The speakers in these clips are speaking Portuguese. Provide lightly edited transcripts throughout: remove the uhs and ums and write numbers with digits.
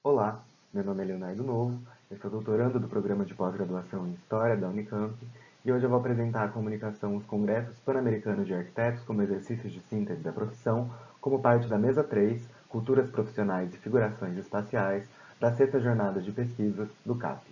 Olá, meu nome é Leonardo Novo, eu sou doutorando do programa de pós-graduação em História da Unicamp e hoje eu vou apresentar a comunicação Os Congressos Pan-Americanos de Arquitetos como exercícios de síntese da profissão, como parte da Mesa 3, Culturas Profissionais e Figurações Espaciais, da sexta jornada de pesquisa do CAP.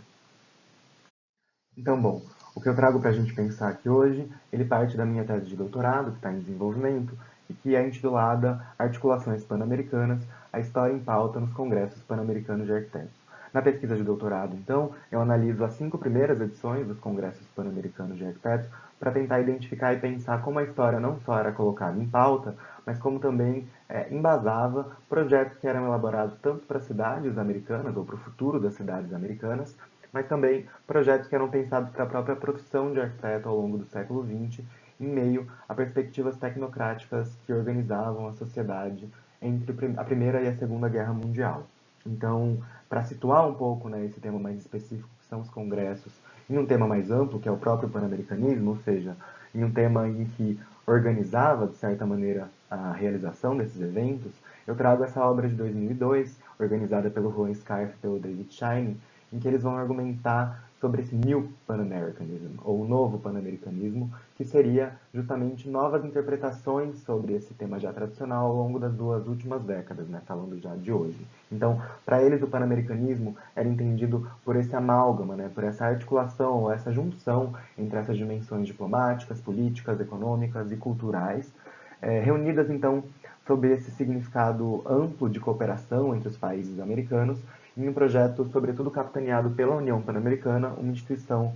Então, bom, o que eu trago para a gente pensar aqui hoje, ele parte da minha tese de doutorado, que está em desenvolvimento, e que é intitulada Articulações Pan-Americanas, a história em pauta nos Congressos Pan-Americanos de Arquitetos. Na pesquisa de doutorado, então, eu analiso as 5 primeiras edições dos Congressos Pan-Americanos de Arquitetos para tentar identificar e pensar como a história não só era colocada em pauta, mas como também embasava projetos que eram elaborados tanto para cidades americanas, ou para o futuro das cidades americanas, mas também projetos que eram pensados para a própria profissão de arquiteto ao longo do século XX, em meio a perspectivas tecnocráticas que organizavam a sociedade entre a Primeira e a Segunda Guerra Mundial. Então, para situar um pouco esse tema mais específico, que são os congressos, em um tema mais amplo, que é o próprio pan-americanismo, ou seja, em um tema em que organizava, de certa maneira, a realização desses eventos, eu trago essa obra de 2002, organizada pelo Juan Scarfe e pelo David Shining, em que eles vão argumentar sobre esse New Pan-Americanism, ou Novo Pan-Americanismo, que seria justamente novas interpretações sobre esse tema já tradicional ao longo das 2 últimas décadas, falando já de hoje. Então, para eles, o pan-americanismo era entendido por esse amálgama, por essa articulação, ou essa junção entre essas dimensões diplomáticas, políticas, econômicas e culturais, reunidas, então, sob esse significado amplo de cooperação entre os países americanos, em um projeto, sobretudo, capitaneado pela União Pan-Americana, uma instituição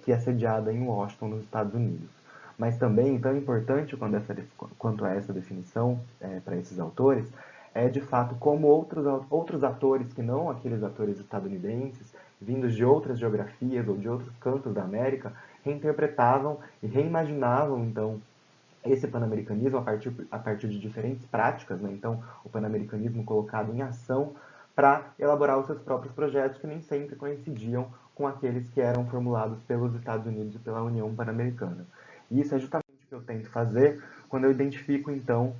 que é sediada em Washington, nos Estados Unidos. Mas também, tão importante quanto a essa definição para esses autores, é de fato como outros atores, que não aqueles atores estadunidenses, vindos de outras geografias ou de outros cantos da América, reinterpretavam e reimaginavam, então, esse pan-americanismo a partir de diferentes práticas, então o pan-americanismo colocado em ação para elaborar os seus próprios projetos que nem sempre coincidiam com aqueles que eram formulados pelos Estados Unidos e pela União Pan-Americana. E isso é justamente o que eu tento fazer quando eu identifico, então,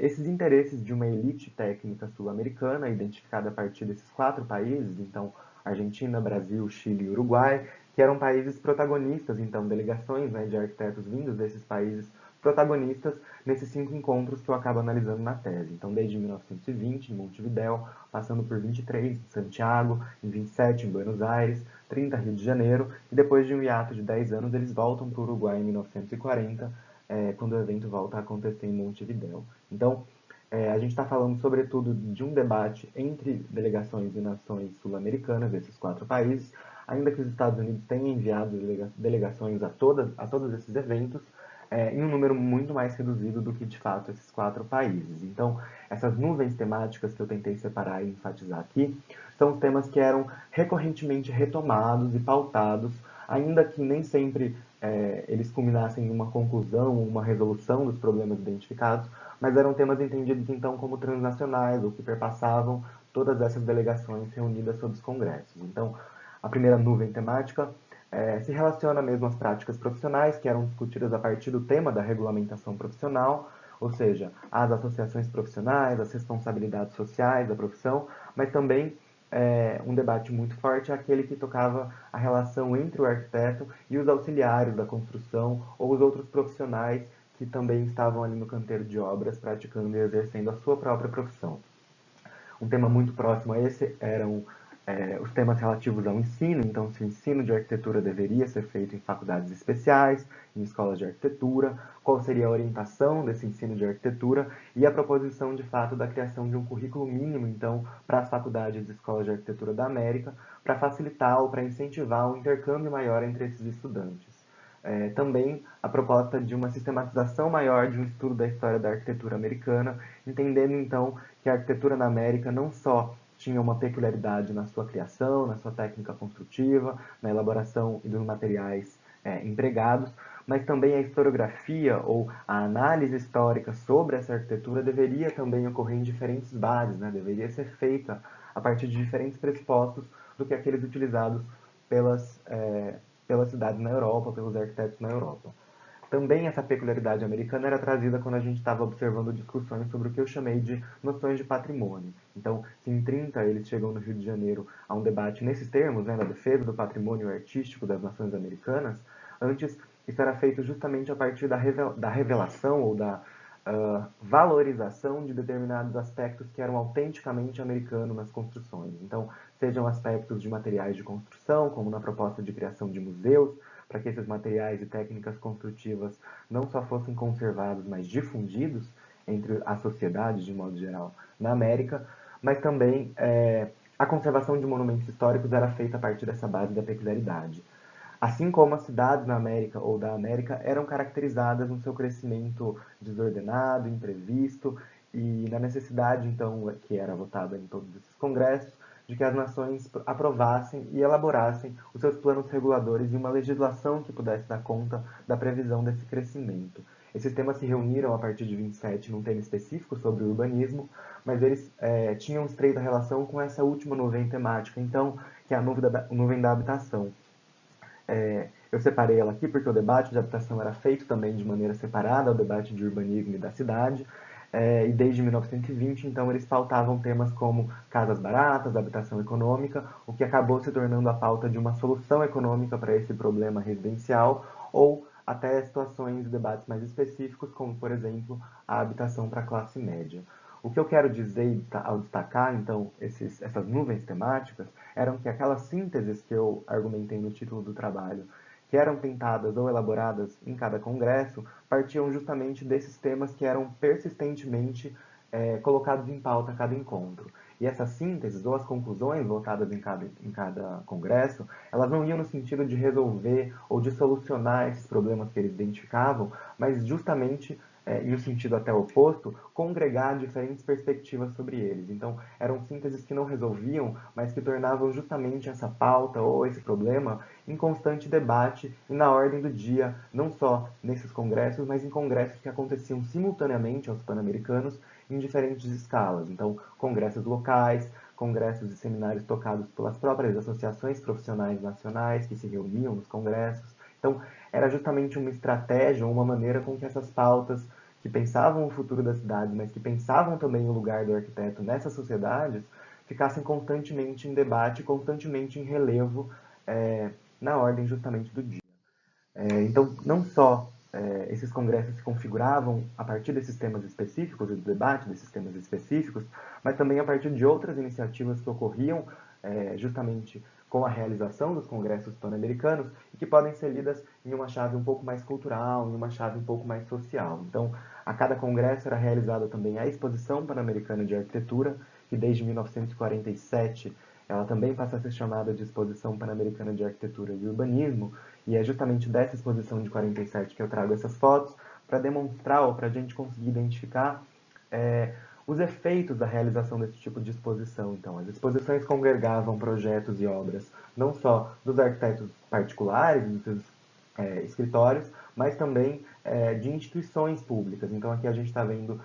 esses interesses de uma elite técnica sul-americana, identificada a partir desses 4 países, então, Argentina, Brasil, Chile e Uruguai, que eram países protagonistas, então, delegações de arquitetos vindos desses países protagonistas nesses 5 encontros que eu acabo analisando na tese. Então, desde 1920, em Montevidéu, passando por 23 em Santiago, em 27 em Buenos Aires, 30 Rio de Janeiro, e depois de um hiato de 10 anos, eles voltam para o Uruguai em 1940, quando o evento volta a acontecer em Montevidéu. Então, a gente está falando, sobretudo, de um debate entre delegações e nações sul-americanas, desses 4 países, ainda que os Estados Unidos tenham enviado delegações a todos esses eventos, em um número muito mais reduzido do que, de fato, esses 4 países. Então, essas nuvens temáticas que eu tentei separar e enfatizar aqui são os temas que eram recorrentemente retomados e pautados, ainda que nem sempre eles culminassem em uma conclusão ou uma resolução dos problemas identificados, mas eram temas entendidos, então, como transnacionais, ou que perpassavam todas essas delegações reunidas sob os congressos. Então, a primeira nuvem temática se relaciona mesmo às práticas profissionais, que eram discutidas a partir do tema da regulamentação profissional, ou seja, as associações profissionais, as responsabilidades sociais da profissão, mas também um debate muito forte é aquele que tocava a relação entre o arquiteto e os auxiliares da construção ou os outros profissionais que também estavam ali no canteiro de obras praticando e exercendo a sua própria profissão. Um tema muito próximo a esse eram os temas relativos ao ensino, então se o ensino de arquitetura deveria ser feito em faculdades especiais, em escolas de arquitetura, qual seria a orientação desse ensino de arquitetura e a proposição de fato da criação de um currículo mínimo, então, para as faculdades e escolas de arquitetura da América, para facilitar ou para incentivar um intercâmbio maior entre esses estudantes. Também a proposta de uma sistematização maior de um estudo da história da arquitetura americana, entendendo então que a arquitetura na América não só tinha uma peculiaridade na sua criação, na sua técnica construtiva, na elaboração dos materiais empregados, mas também a historiografia ou a análise histórica sobre essa arquitetura deveria também ocorrer em diferentes bases, deveria ser feita a partir de diferentes pressupostos do que aqueles utilizados pelas cidades na Europa, pelos arquitetos na Europa. Também essa peculiaridade americana era trazida quando a gente estava observando discussões sobre o que eu chamei de noções de patrimônio. Então, se em 30 eles chegam no Rio de Janeiro a um debate nesses termos, né, da defesa do patrimônio artístico das nações americanas, antes isso era feito justamente a partir da revelação ou da valorização de determinados aspectos que eram autenticamente americanos nas construções. Então, sejam aspectos de materiais de construção, como na proposta de criação de museus, para que esses materiais e técnicas construtivas não só fossem conservados, mas difundidos entre a sociedade, de modo geral, na América, mas também a conservação de monumentos históricos era feita a partir dessa base da peculiaridade. Assim como as cidades na América ou da América eram caracterizadas no seu crescimento desordenado, imprevisto e na necessidade, então, que era votada em todos esses congressos, de que as nações aprovassem e elaborassem os seus planos reguladores e uma legislação que pudesse dar conta da previsão desse crescimento. Esses temas se reuniram a partir de 27 num tema específico sobre o urbanismo, mas eles tinham estreita relação com essa última nuvem temática, então, que é a nuvem da habitação. Eu separei ela aqui porque o debate de habitação era feito também de maneira separada ao debate de urbanismo e da cidade, e desde 1920, então, eles pautavam temas como casas baratas, habitação econômica, o que acabou se tornando a pauta de uma solução econômica para esse problema residencial, ou até situações e debates mais específicos, como, por exemplo, a habitação para a classe média. O que eu quero dizer ao destacar, então, essas nuvens temáticas, eram que aquelas sínteses que eu argumentei no título do trabalho, que eram tentadas ou elaboradas em cada congresso, partiam justamente desses temas que eram persistentemente colocados em pauta a cada encontro. E essas sínteses, ou as conclusões votadas em cada congresso, elas não iam no sentido de resolver ou de solucionar esses problemas que eles identificavam, mas justamente e o sentido até oposto, congregar diferentes perspectivas sobre eles. Então, eram sínteses que não resolviam, mas que tornavam justamente essa pauta ou esse problema em constante debate e na ordem do dia, não só nesses congressos, mas em congressos que aconteciam simultaneamente aos pan-americanos em diferentes escalas. Então, congressos locais, congressos e seminários tocados pelas próprias associações profissionais nacionais que se reuniam nos congressos. Então, era justamente uma estratégia, uma maneira com que essas pautas que pensavam o futuro da cidade, mas que pensavam também o lugar do arquiteto nessas sociedades, ficassem constantemente em debate, constantemente em relevo na ordem justamente do dia. Então, não só esses congressos se configuravam a partir desses temas específicos e do debate desses temas específicos, mas também a partir de outras iniciativas que ocorriam justamente com a realização dos congressos pan-americanos e que podem ser lidas em uma chave um pouco mais cultural, em uma chave um pouco mais social. Então, a cada congresso era realizada também a Exposição Pan-Americana de Arquitetura, que desde 1947 ela também passa a ser chamada de Exposição Pan-Americana de Arquitetura e Urbanismo, e é justamente dessa exposição de 47 que eu trago essas fotos para demonstrar ou para a gente conseguir identificar os efeitos da realização desse tipo de exposição. Então, as exposições congregavam projetos e obras não só dos arquitetos particulares, dos seus escritórios, mas também de instituições públicas. Então, aqui a gente está vendo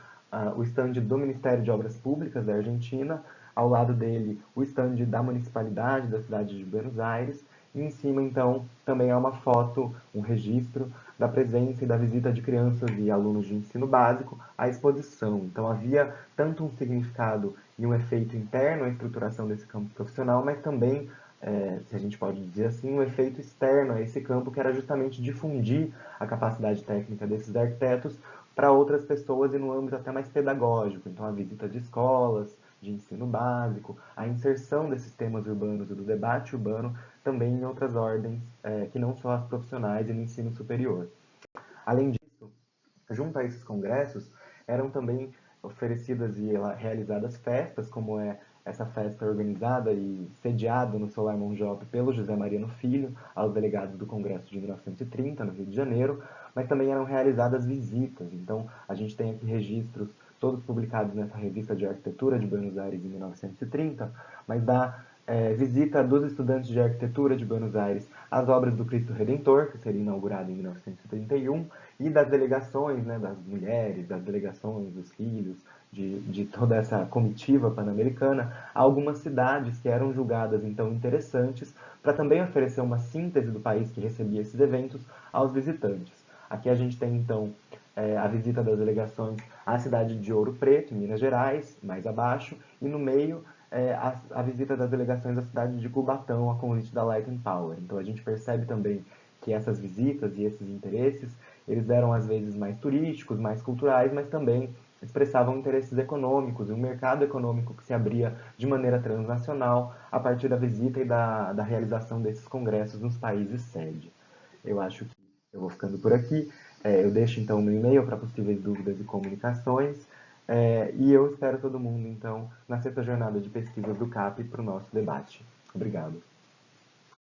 o stand do Ministério de Obras Públicas da Argentina, ao lado dele o stand da municipalidade da cidade de Buenos Aires, e em cima, então, também há uma foto, um registro da presença e da visita de crianças e alunos de ensino básico à exposição. Então, havia tanto um significado e um efeito interno à estruturação desse campo profissional, mas também, se a gente pode dizer assim, um efeito externo a esse campo, que era justamente difundir a capacidade técnica desses arquitetos para outras pessoas e no âmbito até mais pedagógico. Então, a visita de escolas, de ensino básico, a inserção desses temas urbanos e do debate urbano também em outras ordens, que não só as profissionais e no ensino superior. Além disso, junto a esses congressos, eram também oferecidas e realizadas festas, como é essa festa organizada e sediada no Solar Monjope pelo José Mariano Filho, aos delegados do Congresso de 1930, no Rio de Janeiro, mas também eram realizadas visitas. Então, a gente tem aqui registros, todos publicados nessa revista de arquitetura de Buenos Aires em 1930, mas da visita dos estudantes de arquitetura de Buenos Aires às obras do Cristo Redentor, que seria inaugurado em 1931, e das delegações, né, das mulheres, das delegações dos filhos, de toda essa comitiva pan-americana, a algumas cidades que eram julgadas, então, interessantes, para também oferecer uma síntese do país que recebia esses eventos aos visitantes. Aqui a gente tem, então, a visita das delegações à cidade de Ouro Preto, em Minas Gerais, mais abaixo, e no meio a visita das delegações à cidade de Cubatão, a convite da Light and Power. Então a gente percebe também que essas visitas e esses interesses, eles eram às vezes mais turísticos, mais culturais, mas também expressavam interesses econômicos e um mercado econômico que se abria de maneira transnacional a partir da visita e da realização desses congressos nos países sede. Eu acho que eu vou ficando por aqui. Eu deixo então o meu e-mail para possíveis dúvidas e comunicações. E eu espero todo mundo, então, na sexta jornada de pesquisas do CAP para o nosso debate. Obrigado.